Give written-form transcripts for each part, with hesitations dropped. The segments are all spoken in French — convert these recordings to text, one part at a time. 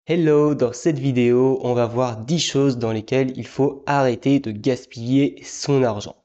Hello, dans cette vidéo, on va voir 10 choses dans lesquelles il faut arrêter de gaspiller son argent.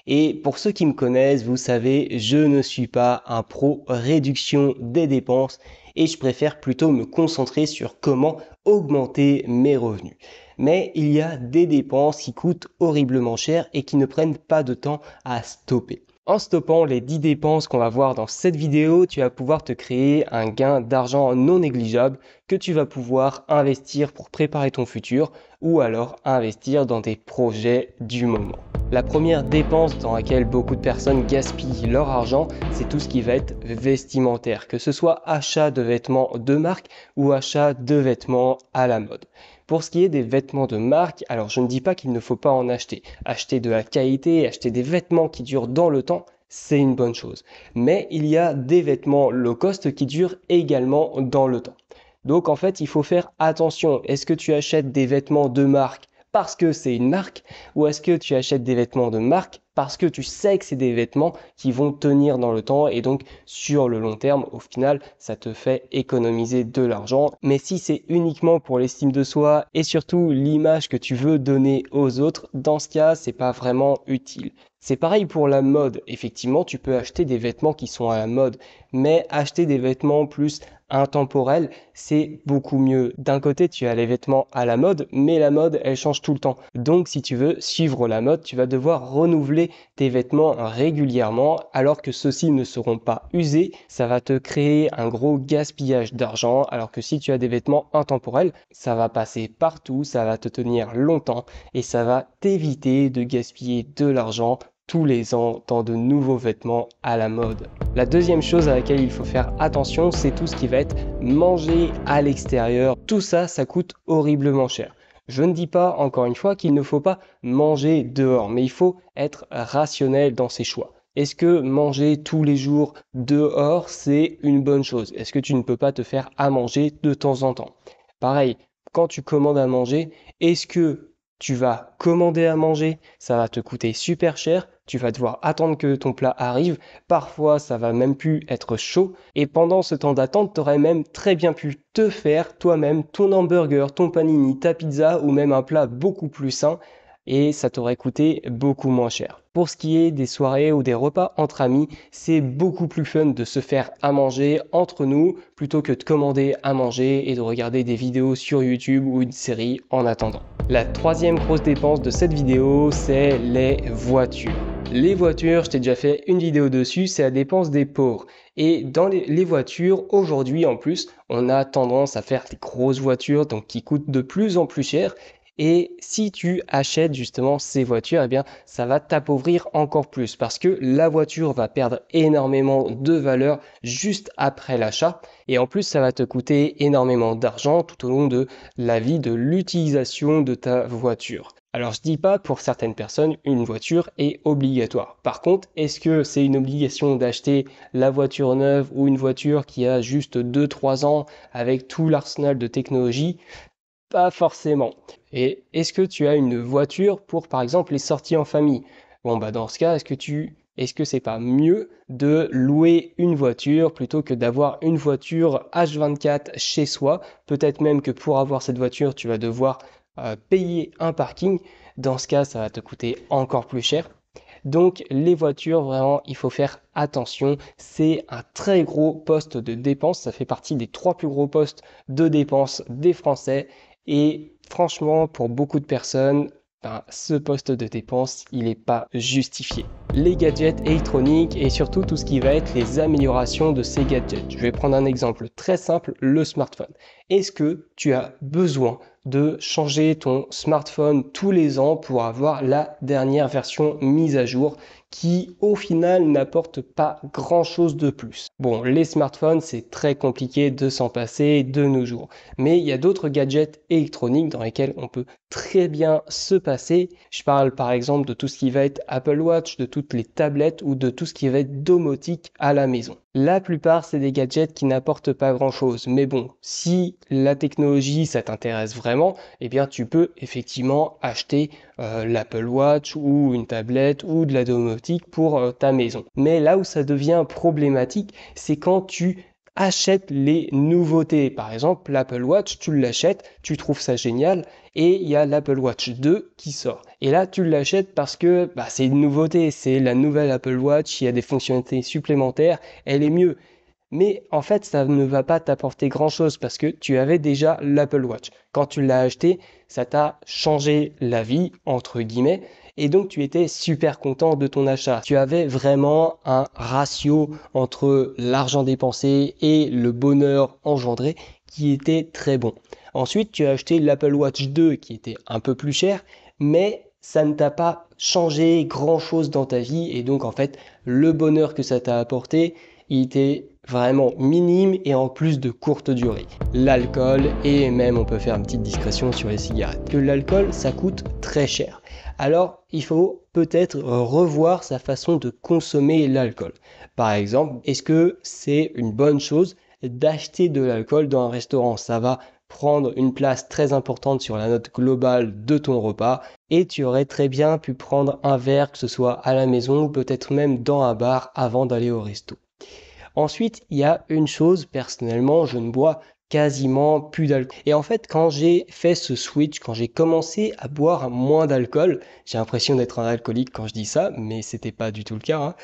Et pour ceux qui me connaissent, vous savez, je ne suis pas un pro réduction des dépenses et je préfère plutôt me concentrer sur comment augmenter mes revenus. Mais il y a des dépenses qui coûtent horriblement cher et qui ne prennent pas de temps à stopper. En stoppant les 10 dépenses qu'on va voir dans cette vidéo, tu vas pouvoir te créer un gain d'argent non négligeable que tu vas pouvoir investir pour préparer ton futur ou alors investir dans des projets du moment. La première dépense dans laquelle beaucoup de personnes gaspillent leur argent, c'est tout ce qui va être vestimentaire, que ce soit achat de vêtements de marque ou achat de vêtements à la mode. Pour ce qui est des vêtements de marque, alors je ne dis pas qu'il ne faut pas en acheter. Acheter de la qualité, acheter des vêtements qui durent dans le temps, c'est une bonne chose. Mais il y a des vêtements low cost qui durent également dans le temps. Donc en fait, il faut faire attention. Est-ce que tu achètes des vêtements de marque parce que c'est une marque ou est-ce que tu achètes des vêtements de marque parce que tu sais que c'est des vêtements qui vont tenir dans le temps et donc sur le long terme, au final, ça te fait économiser de l'argent. Mais si c'est uniquement pour l'estime de soi et surtout l'image que tu veux donner aux autres, dans ce cas, c'est pas vraiment utile. C'est pareil pour la mode. Effectivement, tu peux acheter des vêtements qui sont à la mode, mais acheter des vêtements plus intemporels, c'est beaucoup mieux. D'un côté, tu as les vêtements à la mode, mais la mode, elle change tout le temps. Donc, si tu veux suivre la mode, tu vas devoir renouveler tes vêtements régulièrement, alors que ceux-ci ne seront pas usés. Ça va te créer un gros gaspillage d'argent, alors que si tu as des vêtements intemporels, ça va passer partout, ça va te tenir longtemps et ça va t'éviter de gaspiller de l'argent tous les ans dans de nouveaux vêtements à la mode. La deuxième chose à laquelle il faut faire attention, c'est tout ce qui va être manger à l'extérieur. Tout ça, ça coûte horriblement cher. Je ne dis pas, encore une fois, qu'il ne faut pas manger dehors, mais il faut être rationnel dans ses choix. Est-ce que manger tous les jours dehors, c'est une bonne chose? Est-ce que tu ne peux pas te faire à manger de temps en temps? Pareil, quand tu commandes à manger, est-ce que tu vas commander à manger, ça va te coûter super cher, tu vas devoir attendre que ton plat arrive, parfois ça va même plus être chaud, et pendant ce temps d'attente, tu aurais même très bien pu te faire toi-même ton hamburger, ton panini, ta pizza ou même un plat beaucoup plus sain, et ça t'aurait coûté beaucoup moins cher. Pour ce qui est des soirées ou des repas entre amis, c'est beaucoup plus fun de se faire à manger entre nous plutôt que de commander à manger et de regarder des vidéos sur YouTube ou une série en attendant. La troisième grosse dépense de cette vidéo, c'est les voitures. Les voitures, je t'ai déjà fait une vidéo dessus, c'est la dépense des pauvres. Et dans les voitures, aujourd'hui en plus, on a tendance à faire des grosses voitures donc qui coûtent de plus en plus cher. Et si tu achètes justement ces voitures, eh bien, ça va t'appauvrir encore plus parce que la voiture va perdre énormément de valeur juste après l'achat. Et en plus, ça va te coûter énormément d'argent tout au long de la vie de l'utilisation de ta voiture. Alors, je dis pas pour certaines personnes, une voiture est obligatoire. Par contre, est-ce que c'est une obligation d'acheter la voiture neuve ou une voiture qui a juste 2-3 ans avec tout l'arsenal de technologie? Pas forcément. Et est-ce que tu as une voiture pour, par exemple, les sorties en famille? Bon, bah, dans ce cas, est-ce que c'est pas mieux de louer une voiture plutôt que d'avoir une voiture H24 chez soi? Peut-être même que pour avoir cette voiture, tu vas devoir payer un parking. Dans ce cas, ça va te coûter encore plus cher. Donc les voitures, vraiment, il faut faire attention. C'est un très gros poste de dépense. Ça fait partie des 3 plus gros postes de dépenses des Français. Et franchement, pour beaucoup de personnes, ben, ce poste de dépense, il n'est pas justifié. Les gadgets électroniques et surtout tout ce qui va être les améliorations de ces gadgets. Je vais prendre un exemple très simple, le smartphone. Est-ce que tu as besoin de changer ton smartphone tous les ans pour avoir la dernière version mise à jour qui au final n'apporte pas grand chose de plus? Bon, les smartphones, c'est très compliqué de s'en passer de nos jours, mais il y a d'autres gadgets électroniques dans lesquels on peut très bien se passer. Je parle par exemple de tout ce qui va être Apple Watch, de toutes les tablettes ou de tout ce qui va être domotique à la maison. La plupart, c'est des gadgets qui n'apportent pas grand-chose. Mais bon, si la technologie, ça t'intéresse vraiment, eh bien, tu peux effectivement acheter l'Apple Watch ou une tablette ou de la domotique pour ta maison. Mais là où ça devient problématique, c'est quand tu achète les nouveautés. Par exemple, l'Apple Watch, tu l'achètes, tu trouves ça génial, et il y a l'Apple Watch 2 qui sort. Et là, tu l'achètes parce que c'est une nouveauté, c'est la nouvelle Apple Watch, il y a des fonctionnalités supplémentaires, elle est mieux. Mais en fait, ça ne va pas t'apporter grand-chose parce que tu avais déjà l'Apple Watch. Quand tu l'as acheté, ça t'a changé la vie, entre guillemets, et donc tu étais super content de ton achat. Tu avais vraiment un ratio entre l'argent dépensé et le bonheur engendré qui était très bon. Ensuite, tu as acheté l'Apple Watch 2 qui était un peu plus cher, mais ça ne t'a pas changé grand-chose dans ta vie et donc en fait, le bonheur que ça t'a apporté, il était vraiment minime et en plus de courte durée. L'alcool, et même on peut faire une petite discrétion sur les cigarettes, que l'alcool ça coûte très cher. Alors il faut peut-être revoir sa façon de consommer l'alcool. Par exemple, est-ce que c'est une bonne chose d'acheter de l'alcool dans un restaurant? Ça va prendre une place très importante sur la note globale de ton repas et tu aurais très bien pu prendre un verre, que ce soit à la maison ou peut-être même dans un bar avant d'aller au resto. Ensuite, il y a une chose, personnellement, je ne bois quasiment plus d'alcool. Et en fait, quand j'ai fait ce switch, quand j'ai commencé à boire moins d'alcool, j'ai l'impression d'être un alcoolique quand je dis ça, mais c'était pas du tout le cas, hein.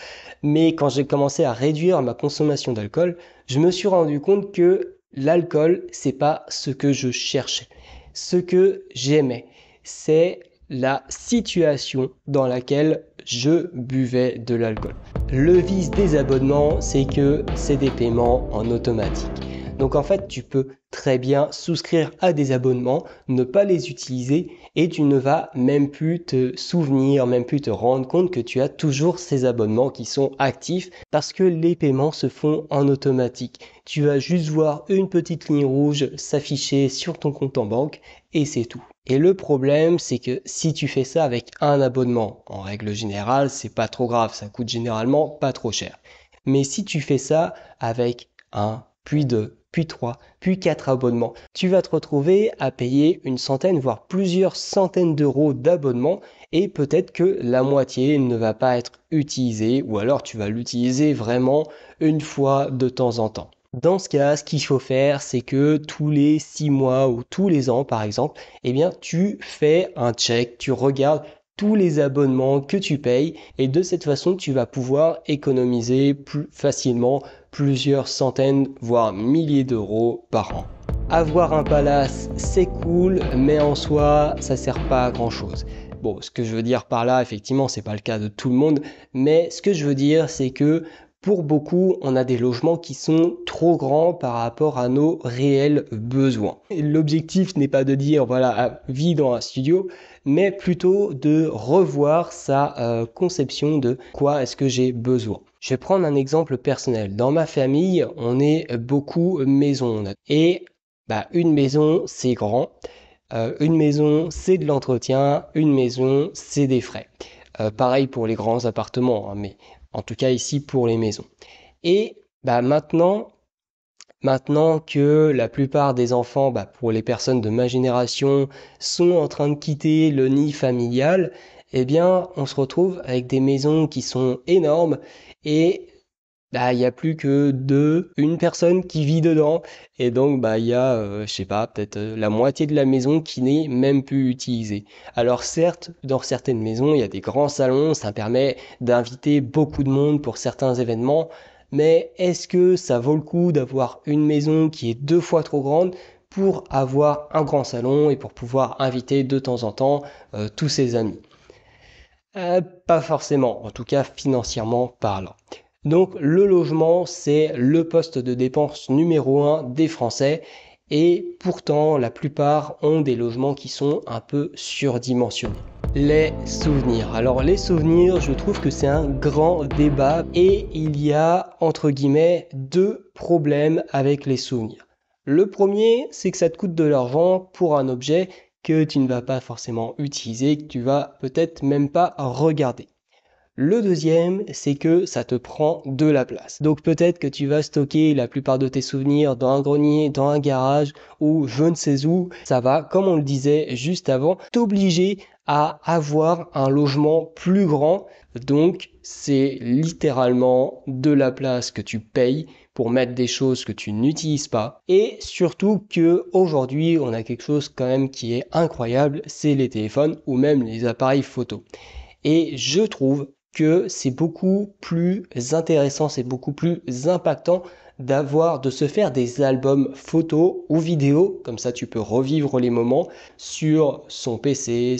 Mais quand j'ai commencé à réduire ma consommation d'alcool, je me suis rendu compte que l'alcool, c'est pas ce que je cherchais. Ce que j'aimais, c'est la situation dans laquelle je buvais de l'alcool. Le vice des abonnements, c'est que c'est des paiements en automatique. Donc en fait, tu peux très bien souscrire à des abonnements, ne pas les utiliser et tu ne vas même plus te souvenir, même plus te rendre compte que tu as toujours ces abonnements qui sont actifs parce que les paiements se font en automatique. Tu vas juste voir une petite ligne rouge s'afficher sur ton compte en banque et c'est tout. Et le problème, c'est que si tu fais ça avec un abonnement, en règle générale, c'est pas trop grave, ça coûte généralement pas trop cher. Mais si tu fais ça avec un, puis deux, puis trois, puis quatre abonnements, tu vas te retrouver à payer une centaine, voire plusieurs centaines d'euros d'abonnement et peut-être que la moitié ne va pas être utilisée ou alors tu vas l'utiliser vraiment une fois de temps en temps. Dans ce cas, ce qu'il faut faire, c'est que tous les 6 mois ou tous les ans, par exemple, eh bien, tu fais un check, tu regardes tous les abonnements que tu payes et de cette façon, tu vas pouvoir économiser plus facilement plusieurs centaines, voire milliers d'euros par an. Avoir un palace, c'est cool, mais en soi, ça sert pas à grand chose. Bon, ce que je veux dire par là, effectivement, c'est pas le cas de tout le monde, mais ce que je veux dire, c'est que pour beaucoup, on a des logements qui sont trop grands par rapport à nos réels besoins. L'objectif n'est pas de dire, voilà, vis dans un studio, mais plutôt de revoir sa conception de quoi est-ce que j'ai besoin. Je vais prendre un exemple personnel. Dans ma famille, on est beaucoup maison. Et une maison, c'est grand. Une maison, c'est de l'entretien. Une maison, c'est des frais. Pareil pour les grands appartements, hein, mais en tout cas ici pour les maisons. Et maintenant que la plupart des enfants, pour les personnes de ma génération, sont en train de quitter le nid familial, eh bien, on se retrouve avec des maisons qui sont énormes et il y a plus que une personne qui vit dedans et donc il y a, je sais pas, peut-être la moitié de la maison qui n'est même plus utilisée. Alors certes, dans certaines maisons, il y a des grands salons, ça permet d'inviter beaucoup de monde pour certains événements, mais est-ce que ça vaut le coup d'avoir une maison qui est 2 fois trop grande pour avoir un grand salon et pour pouvoir inviter de temps en temps tous ses amis? Pas forcément, en tout cas financièrement parlant. Donc le logement, c'est le poste de dépense numéro un des Français et pourtant la plupart ont des logements qui sont un peu surdimensionnés. Les souvenirs. Alors les souvenirs, je trouve que c'est un grand débat et il y a entre guillemets deux problèmes avec les souvenirs. Le premier, c'est que ça te coûte de l'argent pour un objet que tu ne vas pas forcément utiliser, que tu vas peut-être même pas regarder. Le deuxième, c'est que ça te prend de la place. Donc peut-être que tu vas stocker la plupart de tes souvenirs dans un grenier, dans un garage ou je ne sais où. Ça va, comme on le disait juste avant, t'obliger à avoir un logement plus grand. Donc c'est littéralement de la place que tu payes pour mettre des choses que tu n'utilises pas. Et surtout que aujourd'hui, on a quelque chose quand même qui est incroyable, c'est les téléphones ou même les appareils photo. Et je trouve que c'est beaucoup plus intéressant, c'est beaucoup plus impactant de se faire des albums photos ou vidéos, comme ça tu peux revivre les moments sur son PC,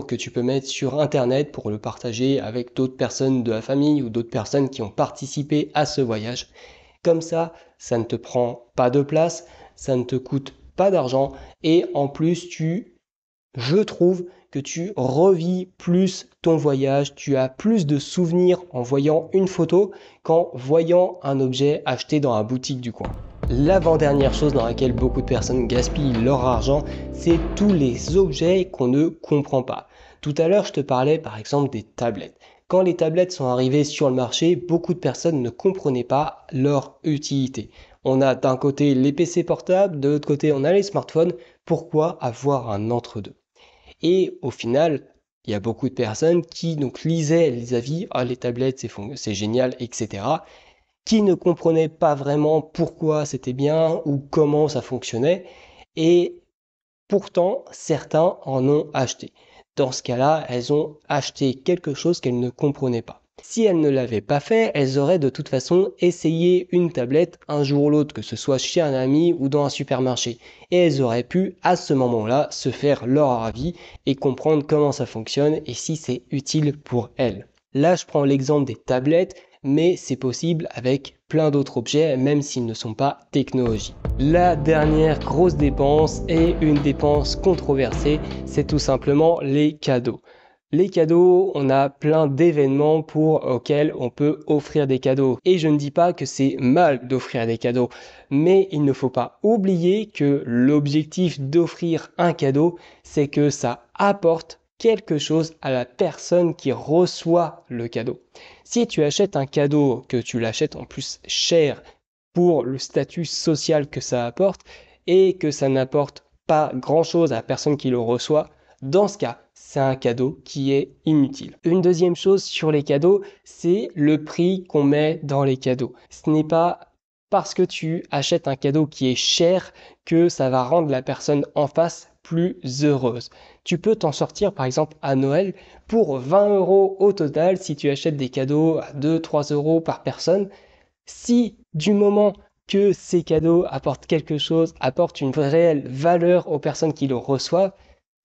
que tu peux mettre sur internet pour le partager avec d'autres personnes de la famille ou d'autres personnes qui ont participé à ce voyage. Comme ça ne te prend pas de place, ça ne te coûte pas d'argent et en plus je trouve que tu revis plus ton voyage, tu as plus de souvenirs en voyant une photo qu'en voyant un objet acheté dans la boutique du coin. L'avant-dernière chose dans laquelle beaucoup de personnes gaspillent leur argent, c'est tous les objets qu'on ne comprend pas. Tout à l'heure, je te parlais par exemple des tablettes. Quand les tablettes sont arrivées sur le marché, beaucoup de personnes ne comprenaient pas leur utilité. On a d'un côté les PC portables, de l'autre côté on a les smartphones. Pourquoi avoir un entre-deux? Et au final, il y a beaucoup de personnes qui donc lisaient les avis, ah les tablettes c'est génial, etc., qui ne comprenaient pas vraiment pourquoi c'était bien ou comment ça fonctionnait, et pourtant certains en ont acheté. Dans ce cas-là, elles ont acheté quelque chose qu'elles ne comprenaient pas. Si elles ne l'avaient pas fait, elles auraient de toute façon essayé une tablette un jour ou l'autre, que ce soit chez un ami ou dans un supermarché. Et elles auraient pu, à ce moment-là, se faire leur avis et comprendre comment ça fonctionne et si c'est utile pour elles. Là, je prends l'exemple des tablettes, mais c'est possible avec plein d'autres objets, même s'ils ne sont pas technologiques. La dernière grosse dépense est une dépense controversée, c'est tout simplement les cadeaux. Les cadeaux, on a plein d'événements auxquels on peut offrir des cadeaux. Et je ne dis pas que c'est mal d'offrir des cadeaux, mais il ne faut pas oublier que l'objectif d'offrir un cadeau, c'est que ça apporte quelque chose à la personne qui reçoit le cadeau. Si tu achètes un cadeau, que tu l'achètes en plus cher pour le statut social que ça apporte et que ça n'apporte pas grand-chose à la personne qui le reçoit, dans ce cas, c'est un cadeau qui est inutile. Une deuxième chose sur les cadeaux, c'est le prix qu'on met dans les cadeaux. Ce n'est pas parce que tu achètes un cadeau qui est cher que ça va rendre la personne en face plus heureuse. Tu peux t'en sortir par exemple à Noël pour 20 € au total si tu achètes des cadeaux à 2-3 € par personne. Si du moment que ces cadeaux apportent quelque chose, apportent une réelle valeur aux personnes qui le reçoivent,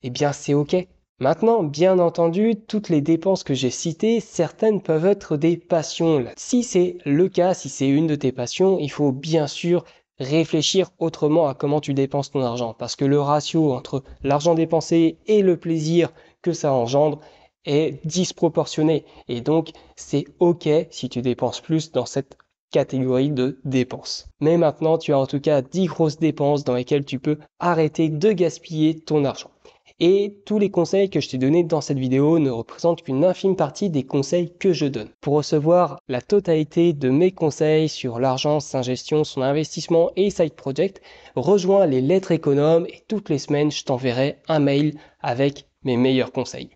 eh bien c'est ok. Maintenant, bien entendu, toutes les dépenses que j'ai citées, certaines peuvent être des passions. Si c'est le cas, si c'est une de tes passions, il faut bien sûr réfléchir autrement à comment tu dépenses ton argent. Parce que le ratio entre l'argent dépensé et le plaisir que ça engendre est disproportionné. Et donc, c'est ok si tu dépenses plus dans cette catégorie de dépenses. Mais maintenant, tu as en tout cas 10 grosses dépenses dans lesquelles tu peux arrêter de gaspiller ton argent. Et tous les conseils que je t'ai donnés dans cette vidéo ne représentent qu'une infime partie des conseils que je donne. Pour recevoir la totalité de mes conseils sur l'argent, sa gestion, son investissement et side project, rejoins les lettres économes et toutes les semaines, je t'enverrai un mail avec mes meilleurs conseils.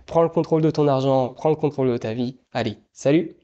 Prends le contrôle de ton argent, prends le contrôle de ta vie. Allez, salut!